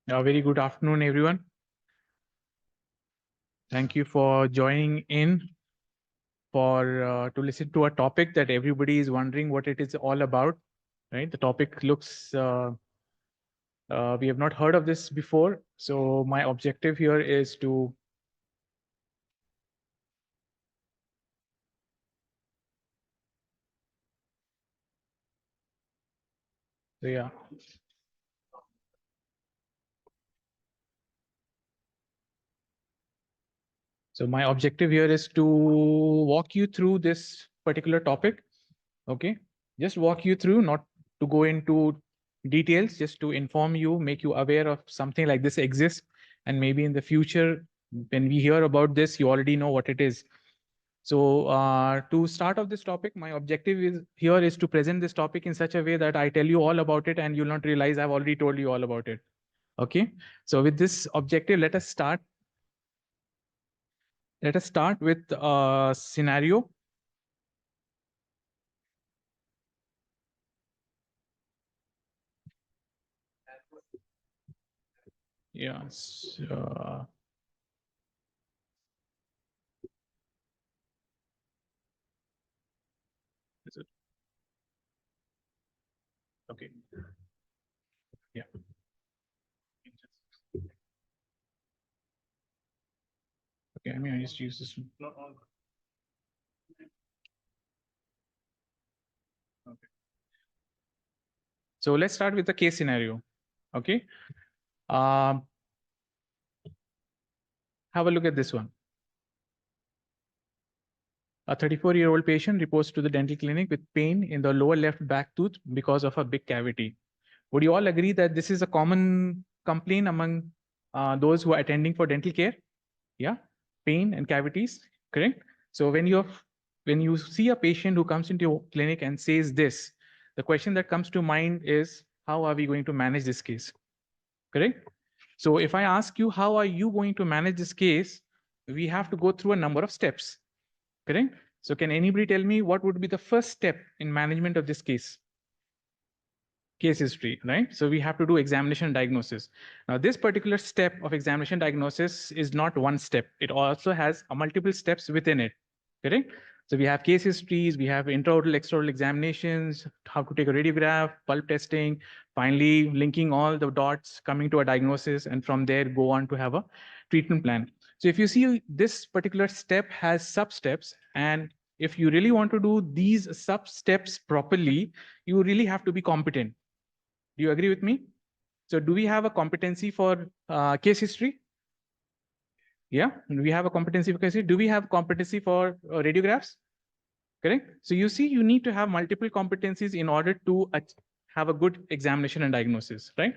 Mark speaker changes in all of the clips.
Speaker 1: A very good afternoon, everyone. Thank you for joining in to listen to a topic that everybody is wondering what it is all about. Right? The topic looks we have not heard of this before. So my objective here is to yeah. So my objective here is to walk you through this particular topic. Okay, just walk you through, not to go into details, just to inform you, make you aware of something like this exists, and maybe in the future, when we hear about this, you already know what it is. So to start off this topic, my objective is to present this topic in such a way that I tell you all about it, and you'll not realize I've already told you all about it. Okay, so with this objective, let us start. Let us start with a scenario. Yes. Is it? Okay. Yeah. Okay, I mean, I just use this one. Okay. So let's start with the case scenario. Okay. Have a look at this one. A 34-year-old patient reports to the dental clinic with pain in the lower left back tooth because of a big cavity. Would you all agree that this is a common complaint among those who are attending for dental care? Yeah, pain and cavities, correct? So when you see a patient who comes into your clinic and says this, the question that comes to mind is, how are we going to manage this case? Correct? So if I ask you, how are you going to manage this case? We have to go through a number of steps, correct? So can anybody tell me what would be the first step in management of this case? Case history, right? So we have to do examination and diagnosis. Now, this particular step of examination diagnosis is not one step. It also has multiple steps within it, correct? So we have case histories, we have intraoral, extraoral examinations, how to take a radiograph, pulp testing, finally linking all the dots, coming to a diagnosis, and from there go on to have a treatment plan. So if you see, this particular step has sub-steps, and if you really want to do these sub-steps properly, you really have to be competent. Do you agree with me? So do we have a competency for case history? Yeah, we have a competency for case history. Do we have competency for radiographs? Correct. So you see, you need to have multiple competencies in order to have a good examination and diagnosis, right?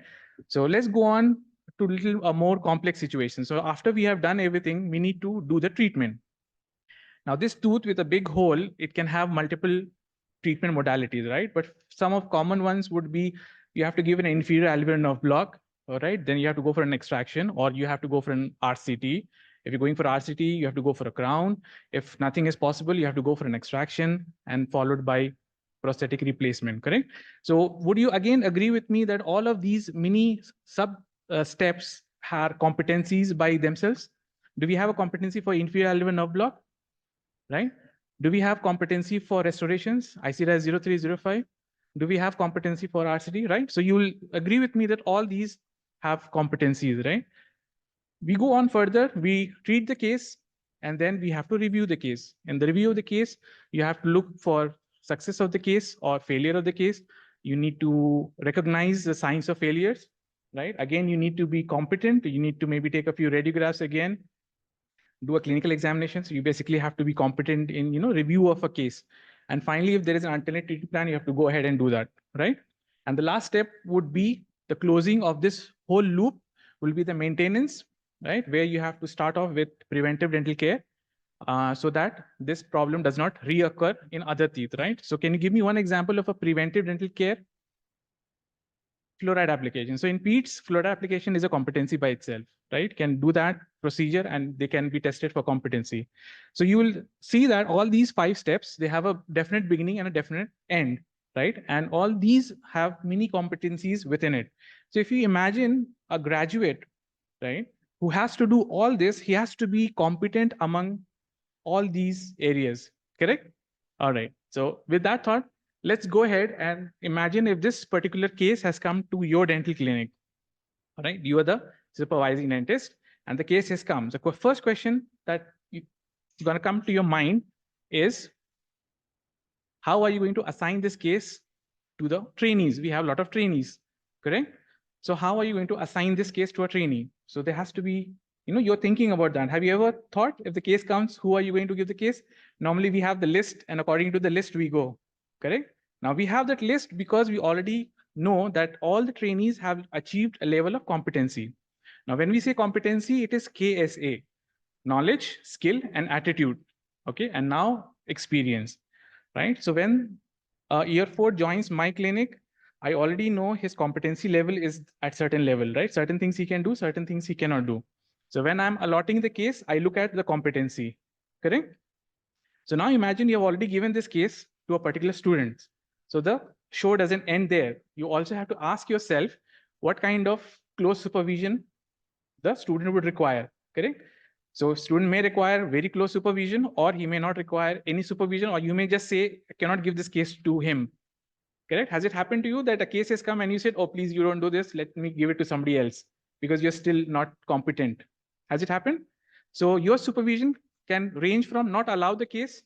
Speaker 1: So let's go on to little more complex situation. So after we have done everything, we need to do the treatment. Now, this tooth with a big hole, it can have multiple treatment modalities, right? But some of common ones would be, you have to give an inferior alveolar nerve block, all right? Then you have to go for an extraction, or you have to go for an RCT. If you're going for RCT, you have to go for a crown. If nothing is possible, you have to go for an extraction and followed by prosthetic replacement, correct? So would you again agree with me that all of these mini sub steps are competencies by themselves? Do we have a competency for inferior alveolar nerve block? Right? Do we have competency for restorations? I see it as 0305. Do we have competency for RCT, right? So you'll agree with me that all these have competencies, right? We go on further, we treat the case, and then we have to review the case. In the review of the case, you have to look for success of the case or failure of the case. You need to recognize the signs of failures, right? Again, you need to be competent. You need to maybe take a few radiographs again, do a clinical examination. So you basically have to be competent in, review of a case. And finally, if there is an alternate treatment plan, you have to go ahead and do that, right? And the last step would be the closing of this whole loop will be the maintenance, right? Where you have to start off with preventive dental care so that this problem does not reoccur in other teeth, right? So can you give me one example of a preventive dental care? Fluoride application. So in PEDS, fluoride application is a competency by itself, right? Can do that procedure and they can be tested for competency. So you will see that all these 5 steps, they have a definite beginning and a definite end, right? And all these have mini competencies within it. So if you imagine a graduate, right, who has to do all this, he has to be competent among all these areas, correct? All right. So with that thought, let's go ahead and imagine if this particular case has come to your dental clinic. All right. You are the supervising dentist and the case has come. The first question that is going to come to your mind is, how are you going to assign this case to the trainees? We have a lot of trainees, correct? So how are you going to assign this case to a trainee? So there has to be, you're thinking about that. Have you ever thought, if the case comes, who are you going to give the case? Normally we have the list, and according to the list we go, correct? Now we have that list because we already know that all the trainees have achieved a level of competency. Now when we say competency, it is KSA, knowledge, skill, and attitude. Okay, and now experience, right? So when year 4 joins my clinic, I already know his competency level is at certain level, right? Certain things he can do, certain things he cannot do. So when I'm allotting the case, I look at the competency, correct? So now imagine you have already given this case to a particular student. So the show doesn't end there. You also have to ask yourself what kind of close supervision the student would require, correct? So student may require very close supervision, or he may not require any supervision, or you may just say, I cannot give this case to him, correct? Has it happened to you that a case has come and you said, oh, please, you don't do this, let me give it to somebody else because you're still not competent? Has it happened? So your supervision can range from not allow the case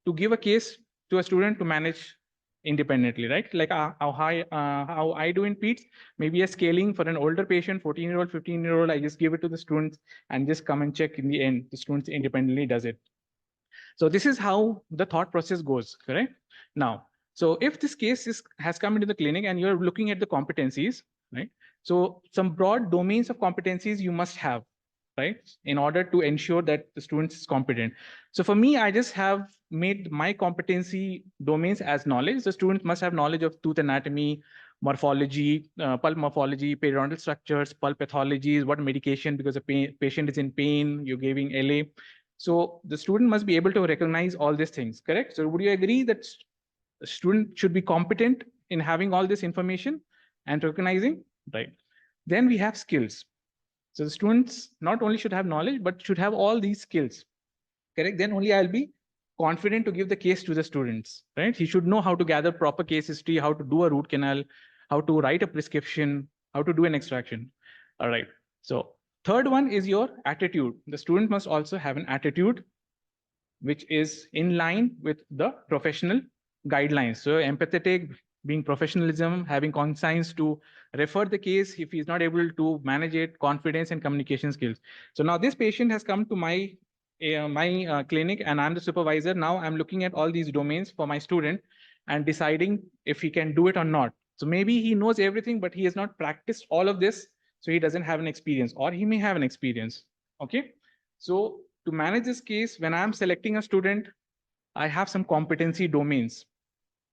Speaker 1: to give a case to a student to manage independently, right? Like how I do in PEDS, maybe a scaling for an older patient, 14-year-old, 15-year-old, I just give it to the students and just come and check in the end. The students independently does it. So this is how the thought process goes, correct? Now, so if this case has come into the clinic and you're looking at the competencies, right? So some broad domains of competencies you must have, right, in order to ensure that the student is competent. So for me, I just have made my competency domains as knowledge. The student must have knowledge of tooth anatomy, morphology, pulp morphology, periodontal structures, pulp pathologies, what medication, because the patient is in pain, you're giving LA. So the student must be able to recognize all these things, correct? So would you agree that the student should be competent in having all this information and recognizing, right? Then we have skills. So the students not only should have knowledge, but should have all these skills, correct? Then only I'll be confident to give the case to the students, right? He should know how to gather proper case history, how to do a root canal, how to write a prescription, how to do an extraction. All right. So third one is your attitude. The student must also have an attitude which is in line with the professional guidelines. So empathetic, being professionalism, having conscience to refer the case if he's not able to manage it, confidence and communication skills. So now this patient has come to my clinic and I'm the supervisor. Now I'm looking at all these domains for my student and deciding if he can do it or not. So maybe he knows everything, but he has not practiced all of this. So he doesn't have an experience, or he may have an experience. Okay. So to manage this case, when I'm selecting a student, I have some competency domains.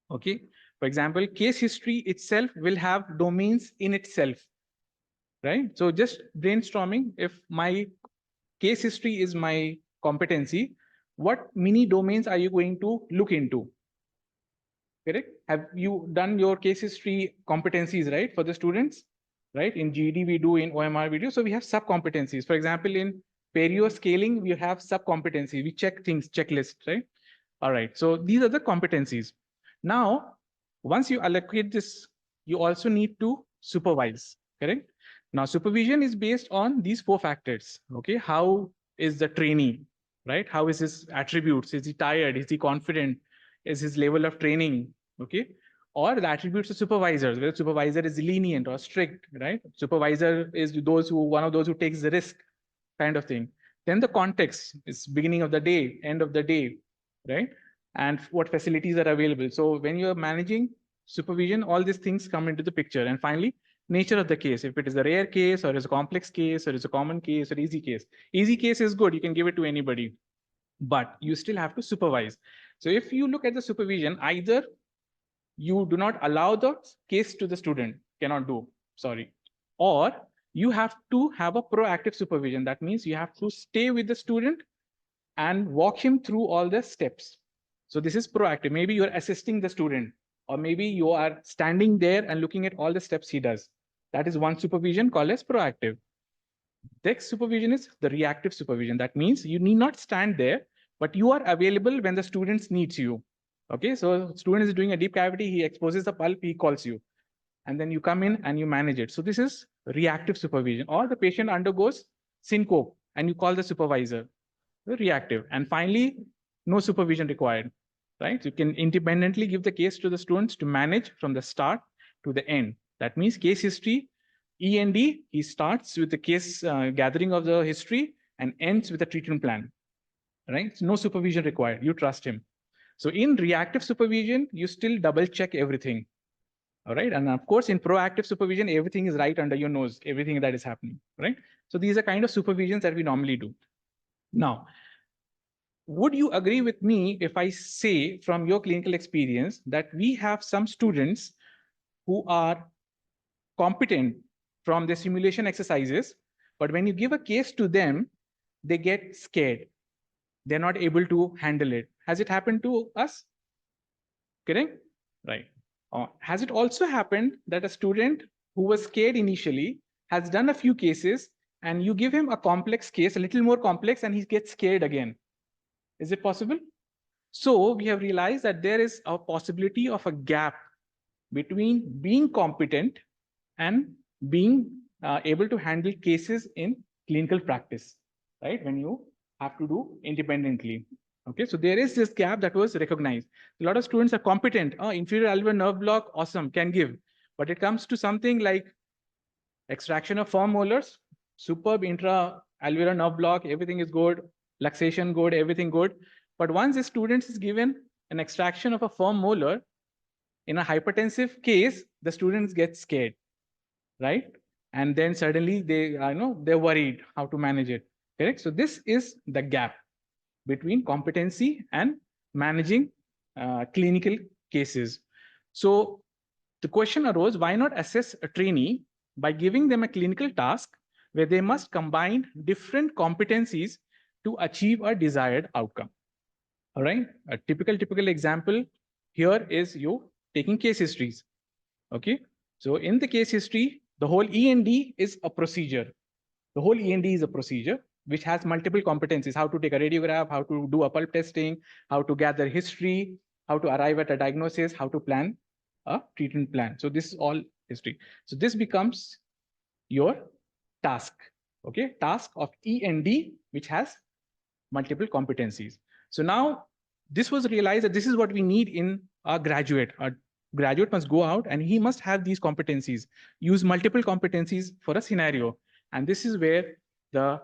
Speaker 1: Okay. For example, case history itself will have domains in itself, right? So just brainstorming, if my case history is my competency, what mini domains are you going to look into? Correct? Have you done your case history competencies, right, for the students? Right? In GED we do, in OMR we do. So we have sub competencies. For example, in perio scaling, we have sub competencies. We check things, checklist, right? All right. So these are the competencies. Now, once you allocate this, you also need to supervise, correct? Now, supervision is based on these 4 factors. Okay. How is the trainee, right? How is his attributes? Is he tired? Is he confident? Is his level of training? Okay. Or the attributes of supervisors, whether supervisor is lenient or strict, right? Supervisor is one of those who takes the risk, kind of thing. Then the context is beginning of the day, end of the day, right? And what facilities are available. So when you're managing supervision, all these things come into the picture. And finally, nature of the case. If it is a rare case, or is a complex case, or is a common case, or easy case. Easy case is good, you can give it to anybody, but you still have to supervise. So if you look at the supervision, either you do not allow the case to the student, cannot do, sorry, or you have to have a proactive supervision. That means you have to stay with the student and walk him through all the steps. So this is proactive. Maybe you're assisting the student, or maybe you are standing there and looking at all the steps he does. That is one supervision called as proactive. Next supervision is the reactive supervision. That means you need not stand there, but you are available when the students needs you. Okay, so student is doing a deep cavity, he exposes the pulp, he calls you, and then you come in and you manage it. So this is reactive supervision. Or the patient undergoes syncope and you call the supervisor. Reactive. And finally, no supervision required, right? You can independently give the case to the students to manage from the start to the end. That means case history, E&D, he starts with the case gathering of the history and ends with a treatment plan, right? So no supervision required. You trust him. So in reactive supervision, you still double check everything. All right. And of course, in proactive supervision, everything is right under your nose, everything that is happening, right? So these are kind of supervisions that we normally do. Now, would you agree with me if I say from your clinical experience that we have some students who are competent from the simulation exercises, but when you give a case to them, they get scared. They're not able to handle it. Has it happened to us? Correct? Right. Has it also happened that a student who was scared initially has done a few cases and you give him a complex case, a little more complex, and he gets scared again? Is it possible? So we have realized that there is a possibility of a gap between being competent and being able to handle cases in clinical practice, right? When you have to do independently. Okay, so there is this gap that was recognized. A lot of students are competent. Oh, inferior alveolar nerve block, awesome, can give. But it comes to something like extraction of firm molars, superb intra-alveolar nerve block, everything is good, luxation good, everything good. But once the student is given an extraction of a firm molar, in a hypertensive case, the students get scared, right? And then suddenly they're worried how to manage it. Correct? So this is the gap between competency and managing clinical cases. So the question arose, why not assess a trainee by giving them a clinical task where they must combine different competencies to achieve a desired outcome? All right, a typical example here is you taking case histories. Okay, so in the case history, the whole E&D is a procedure. The whole E&D is a procedure which has multiple competencies: how to take a radiograph, how to do a pulp testing, how to gather history, how to arrive at a diagnosis, how to plan a treatment plan. So this is all history. So this becomes your task. Okay, task of E&D, which has multiple competencies. So now this was realized that this is what we need in a graduate. A graduate must go out and he must have these competencies, use multiple competencies for a scenario. And this is where the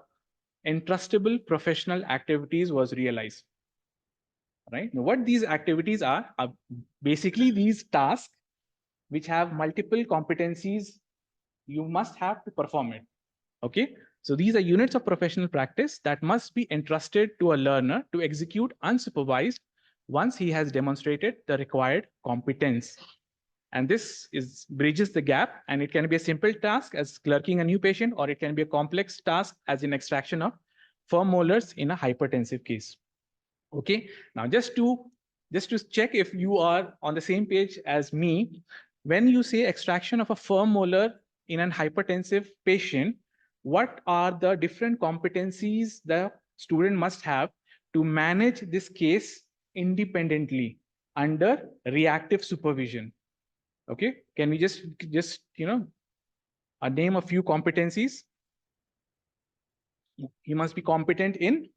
Speaker 1: entrustable professional activities was realized. Right? Now, what these activities are basically these tasks which have multiple competencies you must have to perform it. Okay, so these are units of professional practice that must be entrusted to a learner to execute unsupervised once he has demonstrated the required competence. And this bridges the gap, and it can be a simple task as clerking a new patient, or it can be a complex task as in extraction of firm molars in a hypertensive case. Okay, now just to check if you are on the same page as me, when you say extraction of a firm molar in an hypertensive patient, what are the different competencies the student must have to manage this case independently under reactive supervision? Okay, can we just name a few competencies? He must be competent in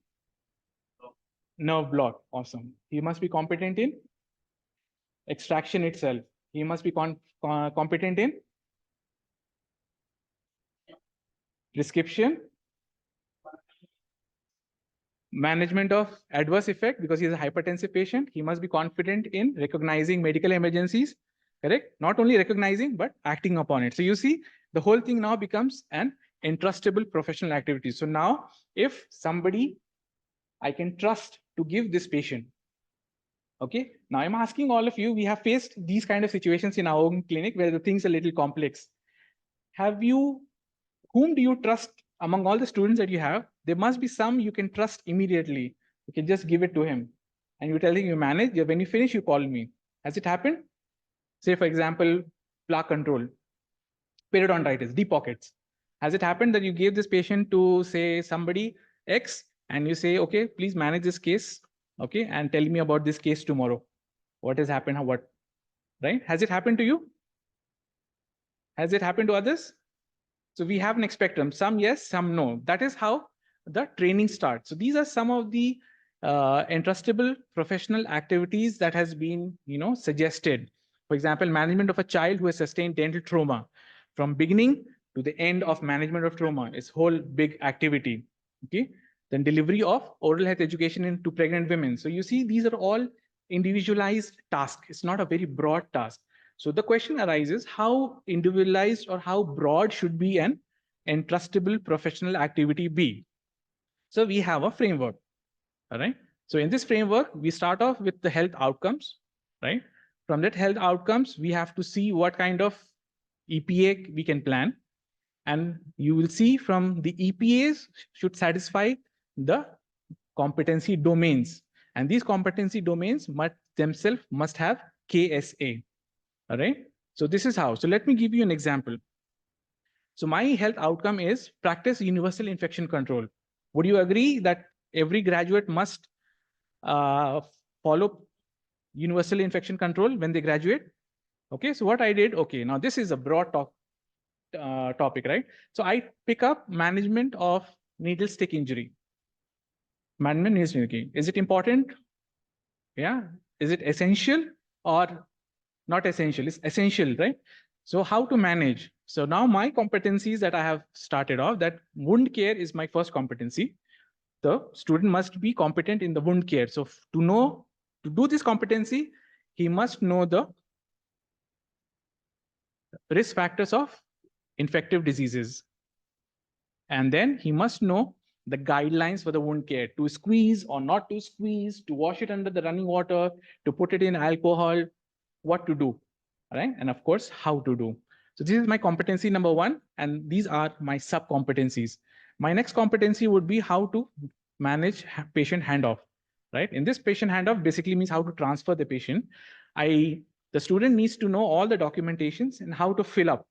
Speaker 1: nerve block. Awesome. He must be competent in extraction itself. He must be competent in prescription, management of adverse effect, because he is a hypertensive patient. He must be confident in recognizing medical emergencies. Correct? Not only recognizing, but acting upon it. So you see, the whole thing now becomes an entrustable professional activity. So now, if somebody I can trust to give this patient. Okay, now I'm asking all of you, we have faced these kind of situations in our own clinic where the things are a little complex. Whom do you trust among all the students that you have? There must be some you can trust immediately. You can just give it to him and you tell him you manage. When you finish, you call me. Has it happened? Say, for example, plaque control. periodontitis, deep pockets. Has it happened that you gave this patient to, say, somebody X, and you say, okay, please manage this case, okay, and tell me about this case tomorrow. What has happened? What, right? Has it happened to you? Has it happened to others? So we have an spectrum, some yes, some no. That is how the training starts. So these are some of the entrustable professional activities that has been, suggested. For example, management of a child who has sustained dental trauma. From beginning to the end of management of trauma is whole big activity. Okay. Then delivery of oral health education to pregnant women. So you see, these are all individualized tasks. It's not a very broad task. So the question arises, how individualized or how broad should be an entrustable professional activity be? So we have a framework, all right? So in this framework, we start off with the health outcomes, right? From that health outcomes, we have to see what kind of EPA we can plan. And you will see from the EPAs should satisfy the competency domains. And these competency domains themselves must have KSA. All right. So this is how. So let me give you an example. So my health outcome is practice universal infection control. Would you agree that every graduate must follow universal infection control when they graduate? Okay. So what I did, okay, now this is a broad topic, right? So I pick up management of needle stick injury. Management needle stick injury. Is it important? Yeah. Is it essential or not essential? It's essential, right? So how to manage? So now my competencies that I have started off, that wound care is my first competency. The student must be competent in the wound care. So to do this competency, he must know the risk factors of infective diseases. And then he must know the guidelines for the wound care, to squeeze or not to squeeze, to wash it under the running water, to put it in alcohol, what to do, right? And of course, how to do. So this is my competency number one, and these are my sub competencies. My next competency would be how to manage patient handoff, right? In this patient handoff basically means how to transfer the patient. The student needs to know all the documentations and how to fill up.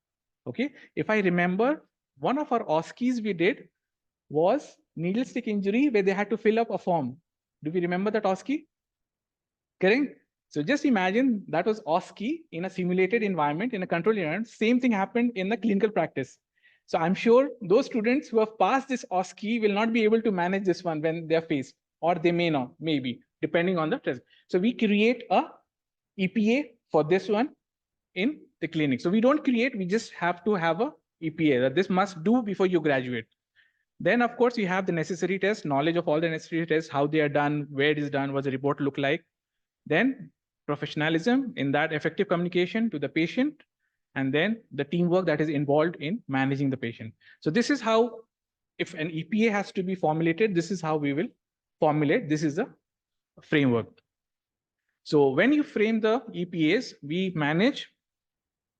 Speaker 1: Okay, if I remember, one of our OSCEs we did was needle stick injury where they had to fill up a form. Do we remember that OSCE? Correct? So just imagine that was OSCE in a simulated environment, in a controlled environment. Same thing happened in the clinical practice. So I'm sure those students who have passed this OSCE will not be able to manage this one when they're faced, or they may not, maybe, depending on the test. So we create a EPA for this one in the clinic. So we don't create, we just have to have a EPA that this must do before you graduate. Then, of course, you have the necessary tests, knowledge of all the necessary tests, how they are done, where it is done, what the report look like. Then professionalism in that effective communication to the patient, and then the teamwork that is involved in managing the patient. So this is how, if an EPA has to be formulated, this is how we will formulate. This is the framework. So when you frame the EPAs, we manage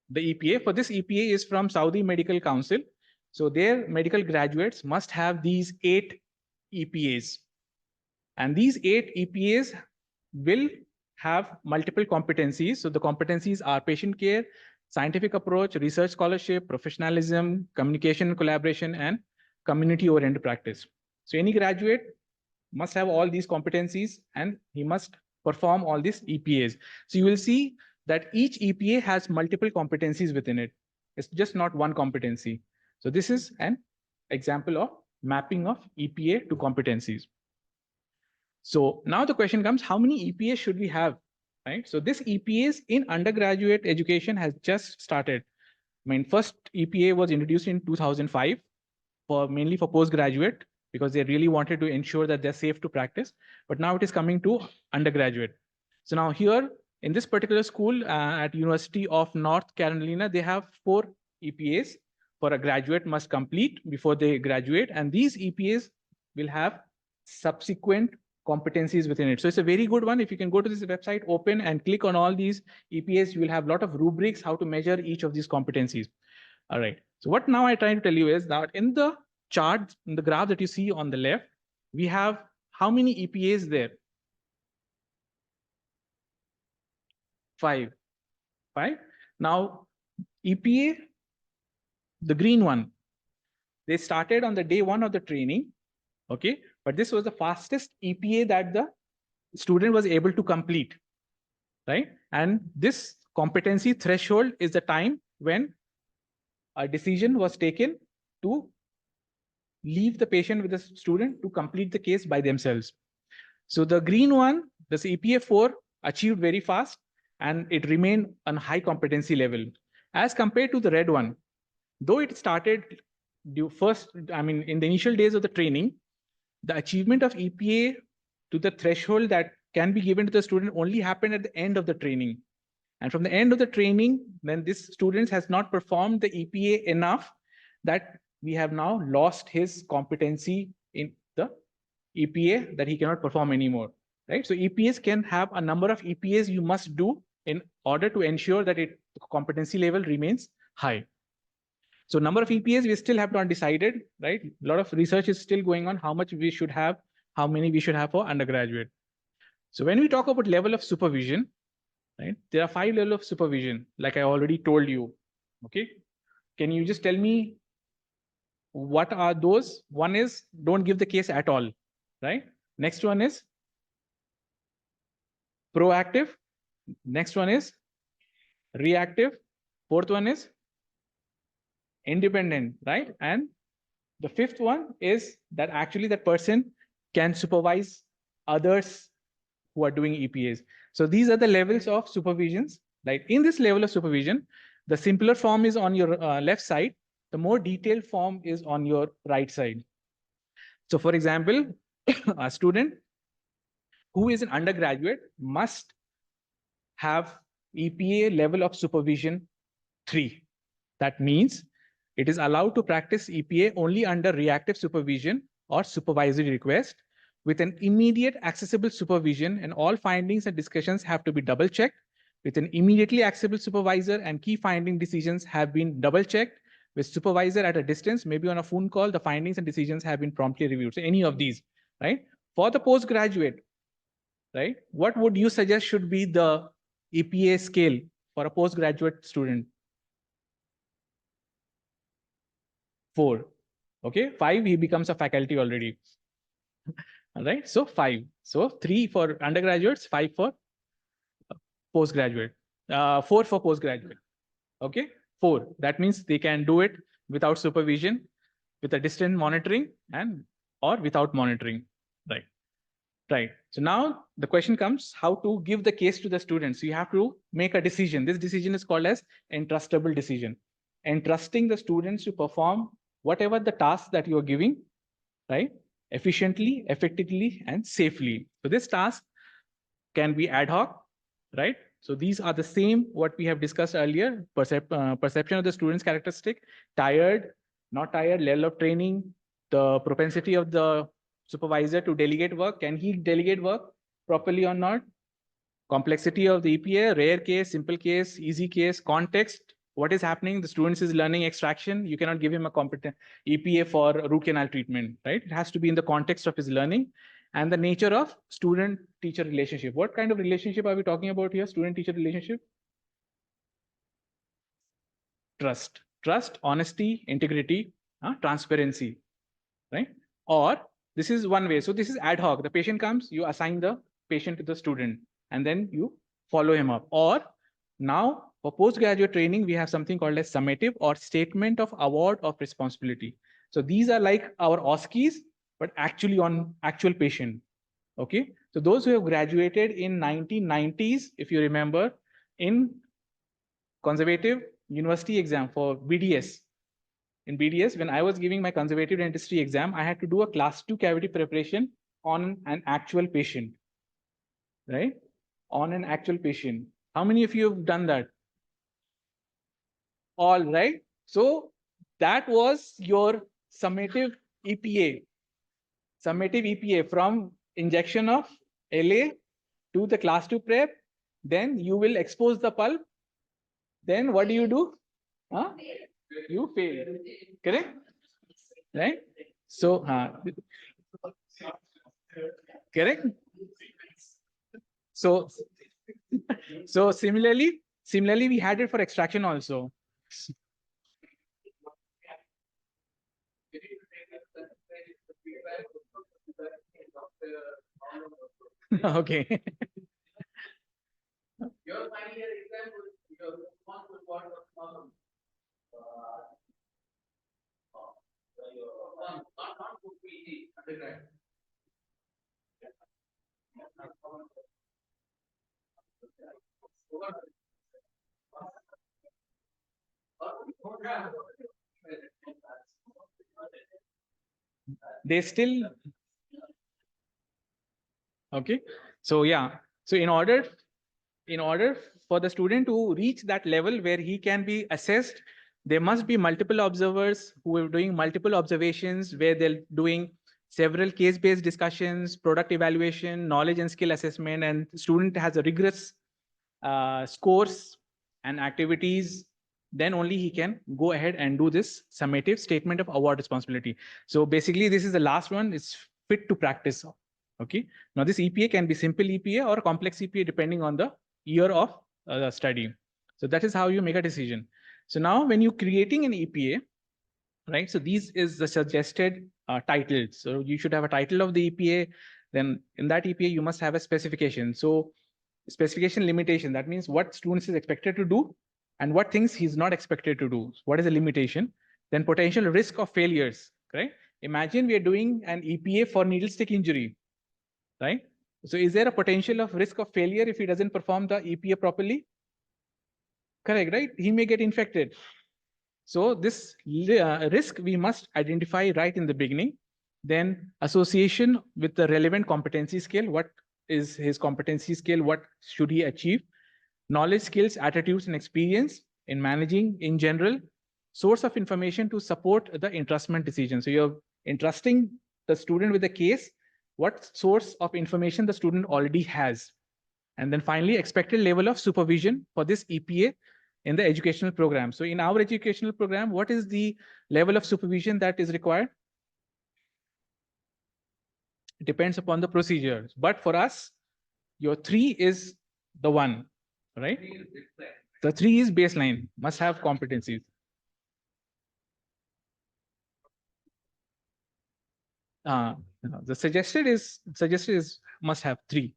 Speaker 1: the EPA. For this EPA is from Saudi Medical Council. So their medical graduates must have these 8 EPAs. And these 8 EPAs will have multiple competencies. So the competencies are patient care, scientific approach, research scholarship, professionalism, communication, collaboration, and community-oriented practice. So any graduate must have all these competencies and he must perform all these EPAs. So you will see that each EPA has multiple competencies within it. It's just not one competency. So this is an example of mapping of EPA to competencies. So now the question comes, how many EPAs should we have, right? So this EPAs in undergraduate education has just started. I mean, first EPA was introduced in 2005 mainly for postgraduate, because they really wanted to ensure that they're safe to practice. But now it is coming to undergraduate. So now here in this particular school at University of North Carolina, they have 4 EPAs for a graduate must complete before they graduate. And these EPAs will have subsequent competencies within it. So it's a very good one. If you can go to this website, open and click on all these EPAs, you will have a lot of rubrics how to measure each of these competencies. All right. So what now I try to tell you is that in the chart, in the graph that you see on the left, we have how many EPAs there? 5. Now, EPA The green one, they started on the day 1 of the training. Okay, but this was the fastest EPA that the student was able to complete, right? And this competency threshold is the time when a decision was taken to leave the patient with the student to complete the case by themselves. So the green one, the EPA 4, achieved very fast and it remained on high competency level. As compared to the red one, though it started first, I mean, in the initial days of the training, the achievement of EPA to the threshold that can be given to the student only happened at the end of the training. And from the end of the training, then this student has not performed the EPA enough that we have now lost his competency in the EPA that he cannot perform anymore, right? So EPAs can have a number of EPAs you must do in order to ensure that the competency level remains high. So number of EPAs we still have not decided, right? A lot of research is still going on how much we should have, how many we should have for undergraduate. So when we talk about level of supervision, right, there are 5 levels of supervision, like I already told you. Okay, can you just tell me what are those? One is don't give the case at all, right? Next one is proactive. Next one is reactive. Fourth one is independent, right? And the fifth one is that actually that person can supervise others who are doing EPAs. So these are the levels of supervisions. Like in this level of supervision, the simpler form is on your left side. The more detailed form is on your right side. So for example, a student who is an undergraduate must have EPA level of supervision 3. That means it is allowed to practice EPA only under reactive supervision or supervisory request with an immediate accessible supervision, and all findings and discussions have to be double checked with an immediately accessible supervisor, and key finding decisions have been double checked with supervisor at a distance, maybe on a phone call. The findings and decisions have been promptly reviewed. So any of these, right? For the postgraduate, right? What would you suggest should be the EPA scale for a postgraduate student? 4. Okay, 5, he becomes a faculty already. All right, so 5. So 3 for undergraduates, 5 for postgraduate, 4 for postgraduate. Okay, 4. That means they can do it without supervision, with a distant monitoring, and or without monitoring. Right. Right. So now the question comes how to give the case to the students. So you have to make a decision. This decision is called as entrustable decision. Entrusting the students to perform whatever the task that you are giving, right? Efficiently, effectively, and safely. So this task can be ad hoc, right? So these are the same what we have discussed earlier. Perception of the student's characteristic, tired, not tired, level of training, the propensity of the supervisor to delegate work. Can he delegate work properly or not? Complexity of the EPA, rare case, simple case, easy case, context. What is happening? The student is learning extraction. You cannot give him a competent EPA for root canal treatment, right? It has to be in the context of his learning. And the nature of student-teacher relationship. What kind of relationship are we talking about here? Student-teacher relationship? Trust. Trust, honesty, integrity, transparency, right? Or this is one way. So this is ad hoc. The patient comes, you assign the patient to the student, and then you follow him up. Or now for postgraduate training, we have something called as summative or statement of award of responsibility. So these are like our OSCEs, but actually on actual patient. Okay. So those who have graduated in 1990s, if you remember, in conservative university exam for BDS, in BDS, when I was giving my conservative dentistry exam, I had to do a class 2 cavity preparation on an actual patient, right? On an actual patient. How many of you have done that? All right. So that was your summative EPA. Summative EPA from injection of LA to the class 2 prep. Then you will expose the pulp. Then what do? Huh? You fail. Correct? Right? So, correct? So, so similarly, we had it for extraction also. Okay. They still, okay. So yeah. So in order for the student to reach that level where he can be assessed, there must be multiple observers who are doing multiple observations, where they're doing several case-based discussions, product evaluation, knowledge and skill assessment, and student has a rigorous scores and activities. Then only he can go ahead and do this summative statement of award responsibility. So basically, this is the last one. It's fit to practice. Okay. Now this EPA can be simple EPA or complex EPA depending on the year of the study. So that is how you make a decision. So now when you're creating an EPA, right? So these is the suggested titles. So you should have a title of the EPA. Then in that EPA, you must have a specification. So specification limitation, that means what students is expected to do and what things he's not expected to do. What is the limitation? Then potential risk of failures, right? Imagine we are doing an EPA for needle stick injury, right? So is there a potential of risk of failure if he doesn't perform the EPA properly? Correct, right? He may get infected. So this risk we must identify right in the beginning. Then association with the relevant competency scale. What is his competency scale? What should he achieve? Knowledge, skills, attitudes, and experience in managing in general. Source of information to support the entrustment decision. So you're entrusting the student with a case. What source of information the student already has? And then finally, expected level of supervision for this EPA in the educational program. So in our educational program, what is the level of supervision that is required? It depends upon the procedures. But for us, your 3 is the one, right? The 3 is baseline, must have competencies. The suggested is must have 3,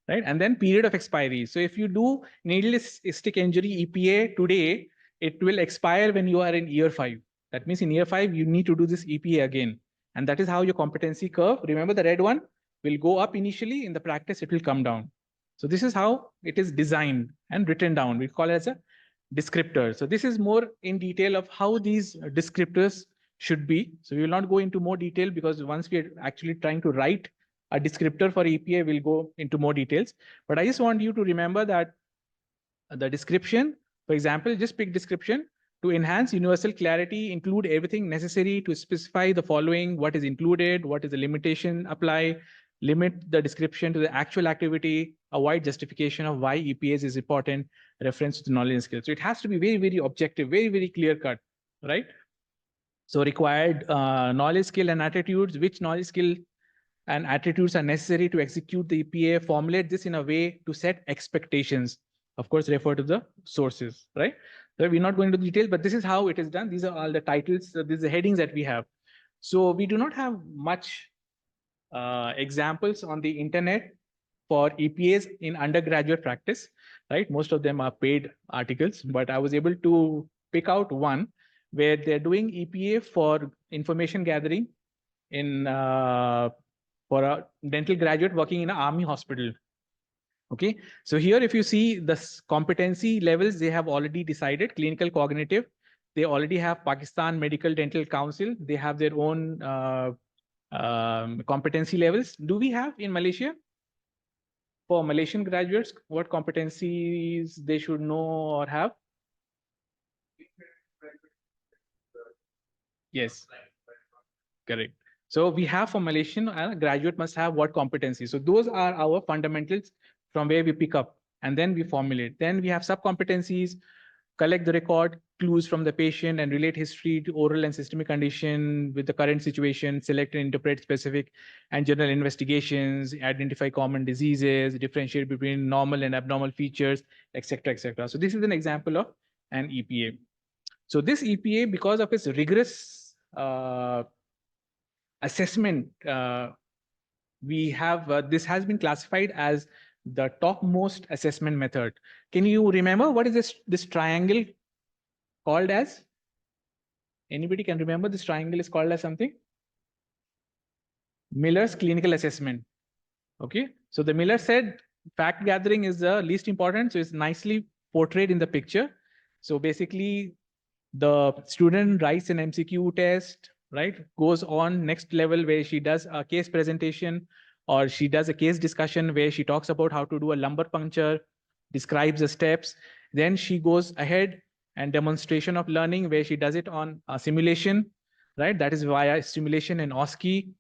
Speaker 1: right? And then period of expiry. So if you do needle stick injury EPA today, it will expire when you are in year 5. That means in year 5, you need to do this EPA again. And that is how your competency curve, remember the red one, will go up initially. In the practice, it will come down. So this is how it is designed and written down. We call it as a descriptor. So this is more in detail of how these descriptors should be. So we will not go into more detail because once we are actually trying to write a descriptor for EPA, we'll go into more details. But I just want you to remember that the description, for example, just pick description to enhance universal clarity, include everything necessary to specify the following: what is included, what is the limitation apply, limit the description to the actual activity, avoid justification of why EPAs is important, reference to knowledge and skills. So it has to be very, very objective, very, very clear cut, right? So required knowledge, skill, and attitudes. Which knowledge, skill, and attitudes are necessary to execute the EPA? Formulate this in a way to set expectations. Of course, refer to the sources, right? So we're not going into detail, but this is how it is done. These are all the titles. These are the headings that we have. So we do not have much examples on the internet for EPAs in undergraduate practice, right? Most of them are paid articles, but I was able to pick out one where they're doing EPA for information gathering in for a dental graduate working in an army hospital. Okay, so here if you see the competency levels, they have already decided clinical cognitive. They already have Pakistan Medical Dental Council. They have their own competency levels. Do we have in Malaysia? For Malaysian graduates, what competencies they should know or have? Yes, correct. So we have for Malaysian graduate must have what competency. So those are our fundamentals from where we pick up and then we formulate. Then we have sub competencies, collect the record clues from the patient and relate history to oral and systemic condition with the current situation, select and interpret specific and general investigations, identify common diseases, differentiate between normal and abnormal features, etc., etc. So this is an example of an EPA. So this EPA, because of its rigorous assessment we have this has been classified as the topmost assessment method. Can you remember what is this triangle called as? Anybody can remember this triangle is called as something? Miller's clinical assessment. Okay, so the Miller said fact gathering is the least important, so it's nicely portrayed in the picture. So basically, the student writes an MCQ test, right? Goes on next level where she does a case presentation or she does a case discussion where she talks about how to do a lumbar puncture, describes the steps. Then she goes ahead and demonstration of learning where she does it on a simulation, right? That is via simulation and OSCE.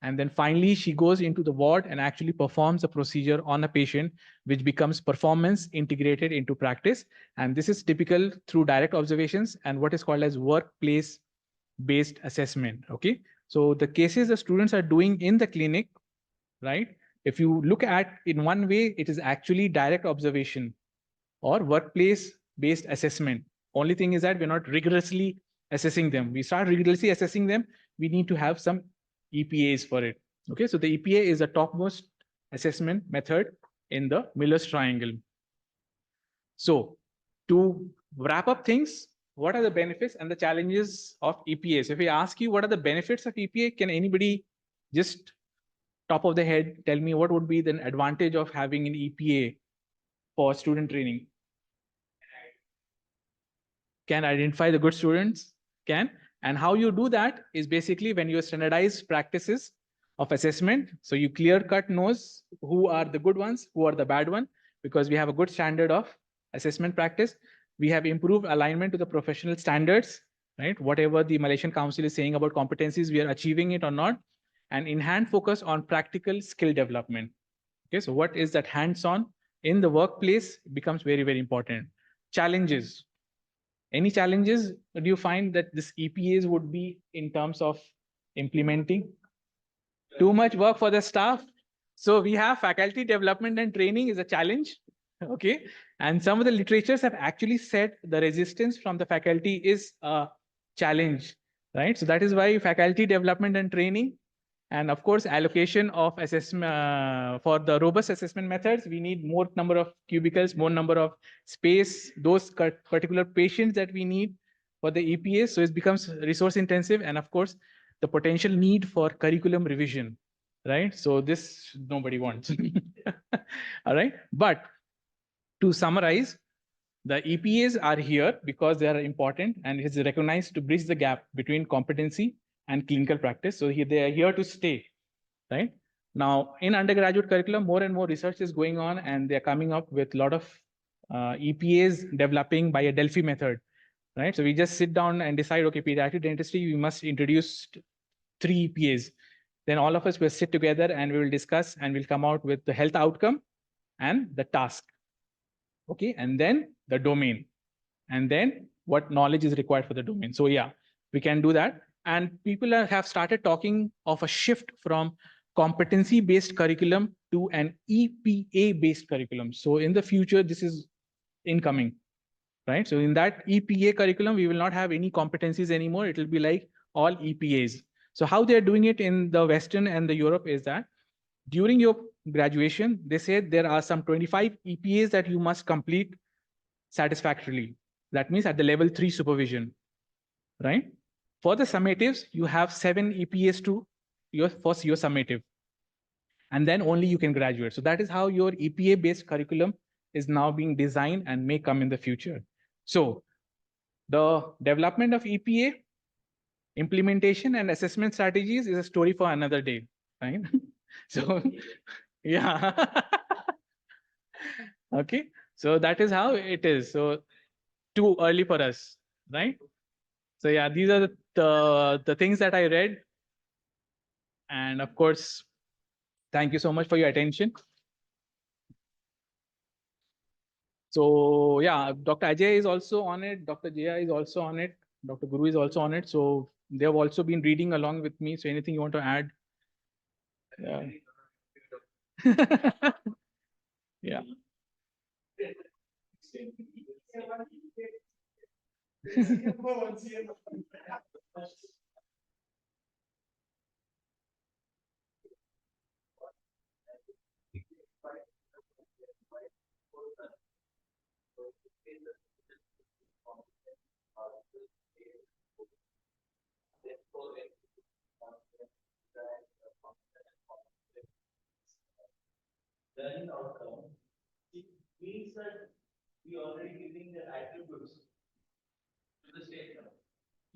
Speaker 1: And then finally, she goes into the ward and actually performs a procedure on a patient, which becomes performance integrated into practice. And this is typical through direct observations and what is called as workplace based assessment. Okay. So the cases the students are doing in the clinic, right? If you look at in one way, it is actually direct observation or workplace based assessment. Only thing is that we're not rigorously assessing them. We start rigorously assessing them, we need to have some EPAs for it. Okay, so the EPA is the topmost assessment method in the Miller's triangle. So to wrap up things, what are the benefits and the challenges of EPAs? If we ask you what are the benefits of EPA, can anybody just top of the head tell me what would be the advantage of having an EPA for student training? Can identify the good students? Can. And how you do that is basically when you standardize practices of assessment. So you clear cut knows who are the good ones, who are the bad one, because we have a good standard of assessment practice. We have improved alignment to the professional standards, right? Whatever the Malaysian Council is saying about competencies, we are achieving it or not. And in hand focus on practical skill development. Okay, so what is that hands-on in the workplace becomes very, very important. Challenges. Any challenges do you find that this EPAs would be in terms of implementing? Too much work for the staff. So we have faculty development and training is a challenge. Okay. And some of the literatures have actually said the resistance from the faculty is a challenge, right? So that is why faculty development and training and of course, allocation of assessment for the robust assessment methods, we need more number of cubicles, more number of space, those particular patients that we need for the EPA. So it becomes resource intensive. And of course, the potential need for curriculum revision, right? So this nobody wants. All right. But to summarize, the EPAs are here because they are important and it's recognized to bridge the gap between competency and clinical practice. So they are here to stay, right? Now, in undergraduate curriculum, more and more research is going on and they're coming up with a lot of EPAs developing by a Delphi method, right? So we just sit down and decide, okay, pediatric dentistry, we must introduce 3 EPAs. Then all of us will sit together and we will discuss and we'll come out with the health outcome and the task. Okay, and then the domain, and then what knowledge is required for the domain. So yeah, we can do that. And people have started talking of a shift from competency-based curriculum to an EPA-based curriculum. So in the future, this is incoming, right? So in that EPA curriculum, we will not have any competencies anymore. It will be like all EPAs. So how they're doing it in the Western and the Europe is that during your graduation, they said there are some 25 EPAs that you must complete satisfactorily. That means at the level 3 supervision, right? For the summatives, you have 7 EPAs to your summative. And then only you can graduate. So that is how your EPA-based curriculum is now being designed and may come in the future. So the development of EPA, implementation and assessment strategies is a story for another day, right? So yeah. Okay. So that is how it is. So too early for us, right? So yeah, these are the things that I read. And of course, thank you so much for your attention. So yeah, Dr. Ajay is also on it. Dr. Jaya is also on it. Dr. Guru is also on it. So they have also been reading along with me. So anything you want to add? Yeah. Yeah.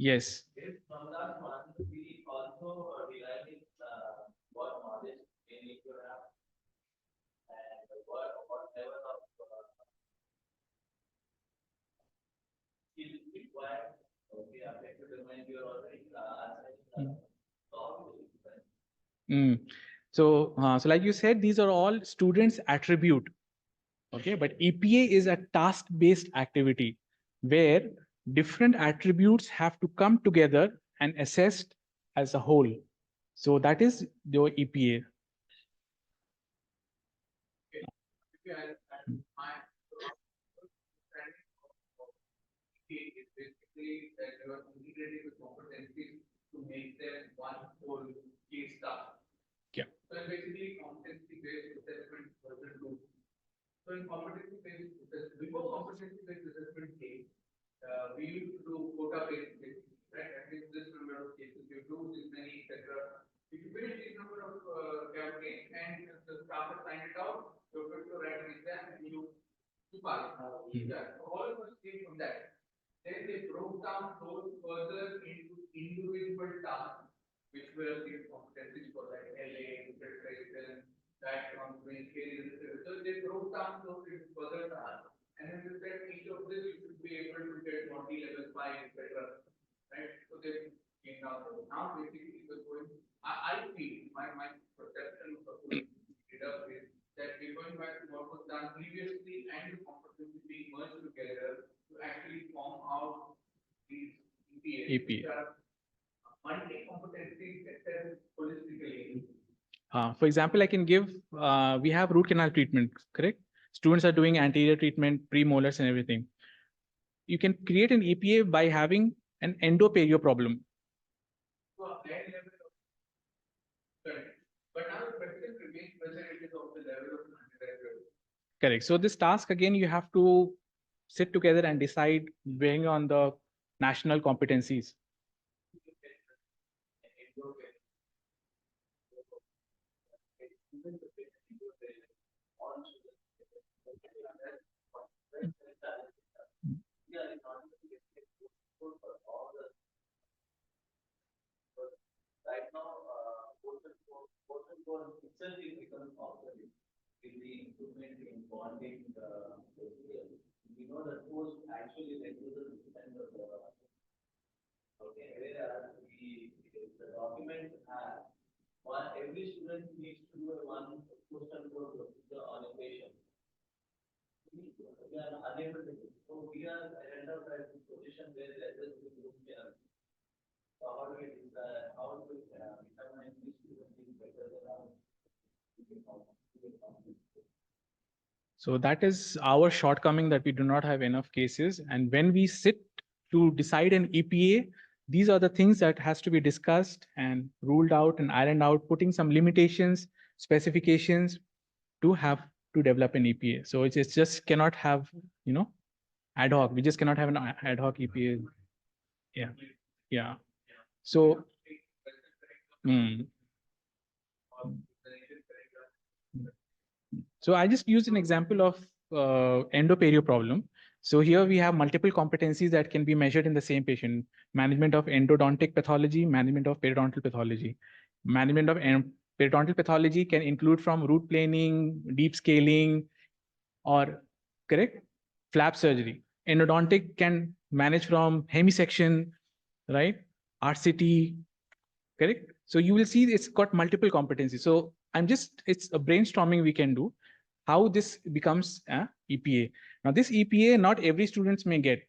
Speaker 1: Yes. Mm. So like you said, these are all students' attribute. Okay, but EPA is a task-based activity where different attributes have to come together and assessed as a whole. So that is your EPA. Yeah. EPA. For example, I can give, we have root canal treatment, correct? Students are doing anterior treatment, premolars and everything. You can create an EPA by having an endoperio problem. Correct. So this task, again, you have to sit together and decide based on the national competencies. So that is our shortcoming, that we do not have enough cases. And when we sit to decide an EPA, these are the things that has to be discussed and ruled out and ironed out, putting some limitations, specifications to have to develop an EPA. So it's just cannot have, ad hoc. We just cannot have an ad hoc EPA. Yeah. Yeah. So, So I just used an example of endoperio problem. So here we have multiple competencies that can be measured in the same patient: management of endodontic pathology, management of periodontal pathology. Management of periodontal pathology can include from root planing, deep scaling, or correct flap surgery. Endodontic can manage from hemisection, right? RCT, correct? So you will see it's got multiple competencies. So it's a brainstorming we can do how this becomes EPA. Now this EPA, not every students may get,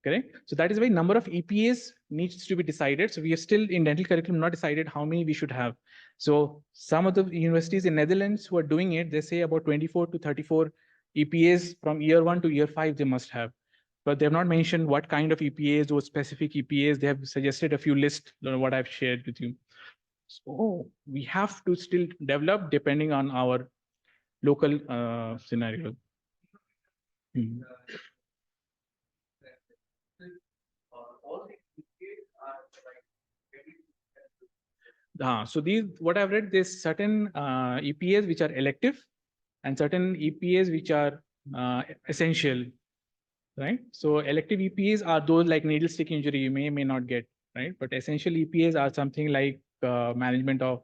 Speaker 1: correct? So that is why number of EPAs needs to be decided. So we are still in dental curriculum not decided how many we should have. So some of the universities in Netherlands who are doing it, they say about 24 to 34 EPAs from year 1 to year 5 they must have. But they have not mentioned what kind of EPAs or specific EPAs. They have suggested a few lists, what I've shared with you. So we have to still develop depending on our local scenario. So these, what I've read, there's certain EPAs which are elective and certain EPAs which are essential, right? So elective EPAs are those like needle stick injury you may not get, right? But essential EPAs are something like management of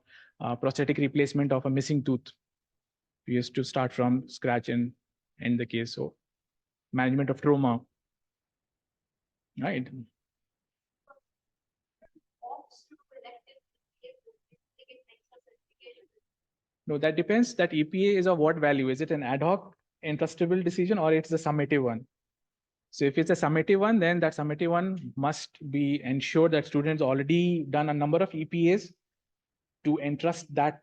Speaker 1: prosthetic replacement of a missing tooth. We used to start from scratch and end the case. So management of trauma, right? No, that depends. That EPA is of what value? Is it an ad hoc entrustable decision or it's a summative one? So if it's a summative one, then that summative one must be ensure that students already done a number of EPAs to entrust that.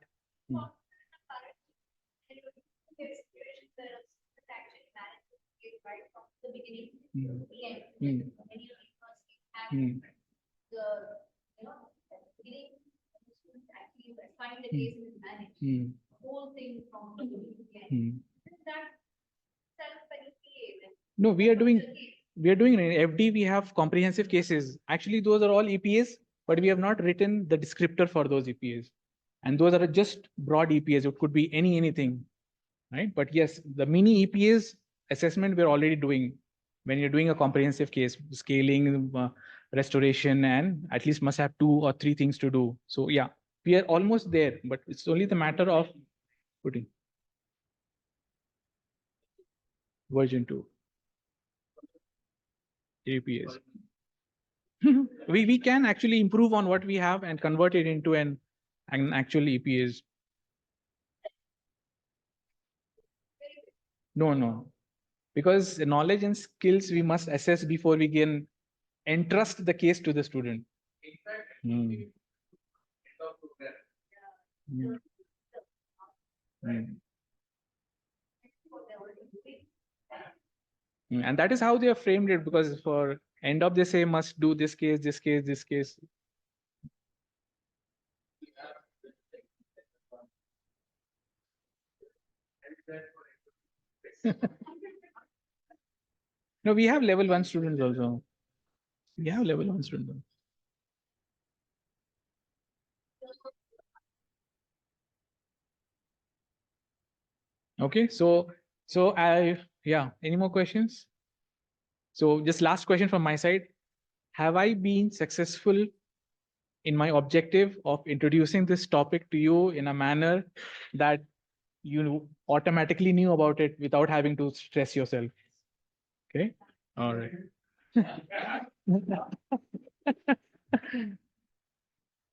Speaker 1: No, we are doing in FD, we have comprehensive cases. Actually, those are all EPAs, but we have not written the descriptor for those EPAs. And those are just broad EPAs. It could be anything, right? But yes, the mini EPAs assessment we're already doing when you're doing a comprehensive case, scaling, restoration, and at least must have 2 or 3 things to do. So yeah, we are almost there, but it's only the matter of putting version 2 EPAs. we can actually improve on what we have and convert it into an actual EPAs. No, because the knowledge and skills we must assess before we can entrust the case to the student. Mm. And that is how they have framed it, because for end up they say must do this case, this case, this case. No, we have level 1 students also. We have level 1 students. Okay, so any more questions? So just last question from my side. Have I been successful in my objective of introducing this topic to you in a manner that you automatically knew about it without having to stress yourself? Okay. All right.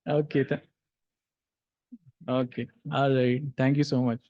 Speaker 1: Okay. Okay. All right. Thank you so much.